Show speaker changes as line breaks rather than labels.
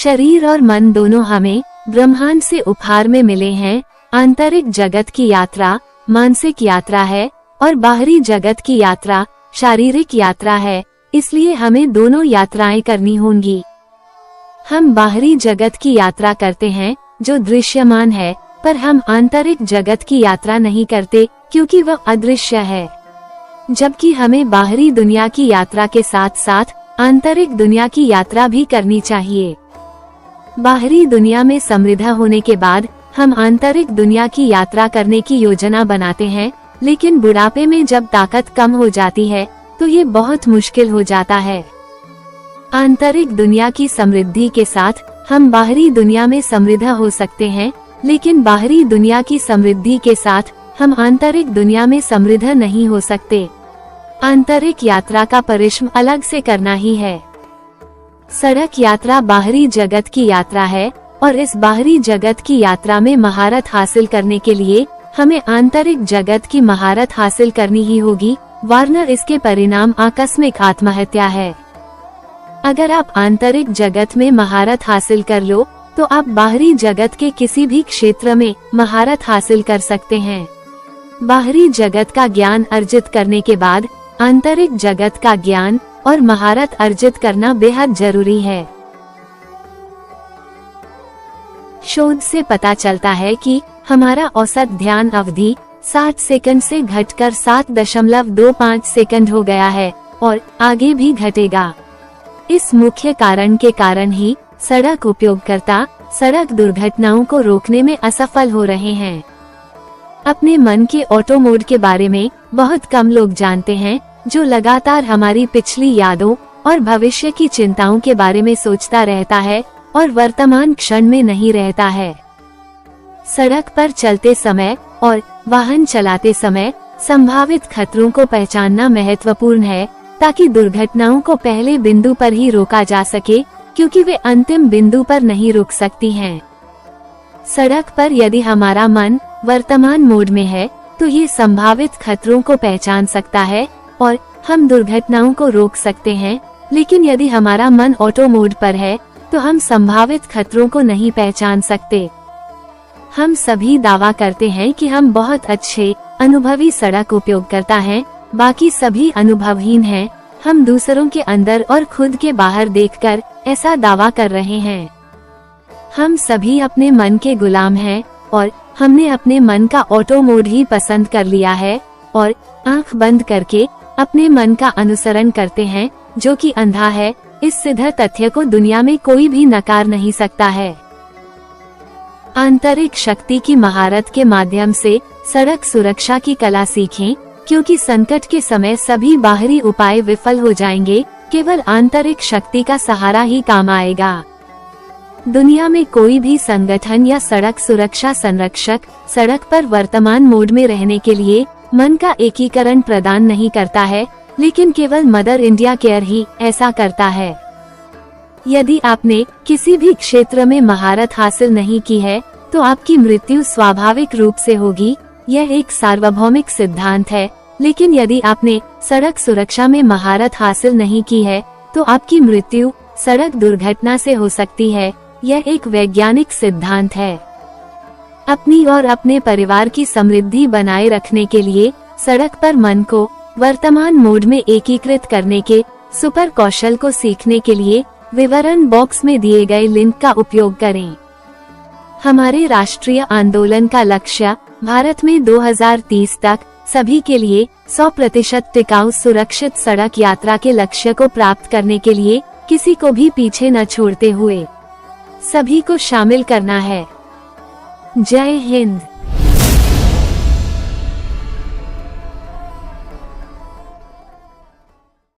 शरीर और मन दोनों हमें ब्रह्मांड से उपहार में मिले हैं। आंतरिक जगत की यात्रा मानसिक यात्रा है और बाहरी जगत की यात्रा शारीरिक यात्रा है, इसलिए हमें दोनों यात्राएं करनी होंगी। हम बाहरी जगत की यात्रा करते हैं जो दृश्यमान है, पर हम आंतरिक जगत की यात्रा नहीं करते क्योंकि वह अदृश्य है। जबकि हमें बाहरी दुनिया की यात्रा के साथ साथ आंतरिक दुनिया की यात्रा भी करनी चाहिए। बाहरी दुनिया में समृद्ध होने के बाद हम आंतरिक दुनिया की यात्रा करने की योजना बनाते हैं, लेकिन बुढ़ापे में जब ताकत कम हो जाती है तो ये बहुत मुश्किल हो जाता है। आंतरिक दुनिया की समृद्धि के साथ हम बाहरी दुनिया में समृद्ध हो सकते हैं, लेकिन बाहरी दुनिया की समृद्धि के साथ हम आंतरिक दुनिया में समृद्ध नहीं हो सकते। आंतरिक यात्रा का परिश्रम अलग से करना ही है। सड़क यात्रा बाहरी जगत की यात्रा है और इस बाहरी जगत की यात्रा में महारत हासिल करने के लिए हमें आंतरिक जगत की महारत हासिल करनी ही होगी, वरना इसके परिणाम आकस्मिक आत्महत्या है। अगर आप आंतरिक जगत में महारत हासिल कर लो तो आप बाहरी जगत के किसी भी क्षेत्र में महारत हासिल कर सकते हैं। बाहरी जगत का ज्ञान अर्जित करने के बाद आंतरिक जगत का ज्ञान और महारत अर्जित करना बेहद जरूरी है। शोध से पता चलता है कि हमारा औसत ध्यान अवधि 60 सेकंड से घटकर 7.25 सेकंड हो गया है और आगे भी घटेगा। इस मुख्य कारण के कारण ही सड़क उपयोगकर्ता सड़क दुर्घटनाओं को रोकने में असफल हो रहे हैं। अपने मन के ऑटो मोड के बारे में बहुत कम लोग जानते हैं, जो लगातार हमारी पिछली यादों और भविष्य की चिंताओं के बारे में सोचता रहता है और वर्तमान क्षण में नहीं रहता है। सड़क पर चलते समय और वाहन चलाते समय संभावित खतरों को पहचानना महत्वपूर्ण है, ताकि दुर्घटनाओं को पहले बिंदु पर ही रोका जा सके, क्योंकि वे अंतिम बिंदु पर नहीं रुक सकती हैं। सड़क पर यदि हमारा मन वर्तमान मोड में है तो ये संभावित खतरों को पहचान सकता है और हम दुर्घटनाओं को रोक सकते हैं, लेकिन यदि हमारा मन ऑटो मोड पर है तो हम संभावित खतरों को नहीं पहचान सकते। हम सभी दावा करते हैं कि हम बहुत अच्छे अनुभवी सड़क उपयोगकर्ता हैं, बाकी सभी अनुभवहीन हैं। हम दूसरों के अंदर और खुद के बाहर देखकर ऐसा दावा कर रहे हैं। हम सभी अपने मन के गुलाम हैं और हमने अपने मन का ऑटो मोड ही पसंद कर लिया है और आंख बंद करके अपने मन का अनुसरण करते हैं, जो कि अंधा है। इस सिद्ध तथ्य को दुनिया में कोई भी नकार नहीं सकता है। आंतरिक शक्ति की महारत के माध्यम से सड़क सुरक्षा की कला सीखें, क्योंकि संकट के समय सभी बाहरी उपाय विफल हो जाएंगे, केवल आंतरिक शक्ति का सहारा ही काम आएगा। दुनिया में कोई भी संगठन या सड़क सुरक्षा संरक्षक सड़क पर वर्तमान मोड में रहने के लिए मन का एकीकरण प्रदान नहीं करता है, लेकिन केवल मदर इंडिया केयर ही ऐसा करता है। यदि आपने किसी भी क्षेत्र में महारत हासिल नहीं की है तो आपकी मृत्यु स्वाभाविक रूप से होगी। यह एक सार्वभौमिक सिद्धांत है, लेकिन यदि आपने सड़क सुरक्षा में महारत हासिल नहीं की है तो आपकी मृत्यु सड़क दुर्घटना से हो सकती है। यह एक वैज्ञानिक सिद्धांत है। अपनी और अपने परिवार की समृद्धि बनाए रखने के लिए सड़क पर मन को वर्तमान मोड में एकीकृत करने के सुपर कौशल को सीखने के लिए विवरण बॉक्स में दिए गए लिंक का उपयोग करें। हमारे राष्ट्रीय आंदोलन का लक्ष्य भारत में 2030 तक सभी के लिए 100% टिकाऊ सुरक्षित सड़क यात्रा के लक्ष्य को प्राप्त करने के लिए किसी को भी पीछे न छोड़ते हुए सभी को शामिल करना है। जय हिंद।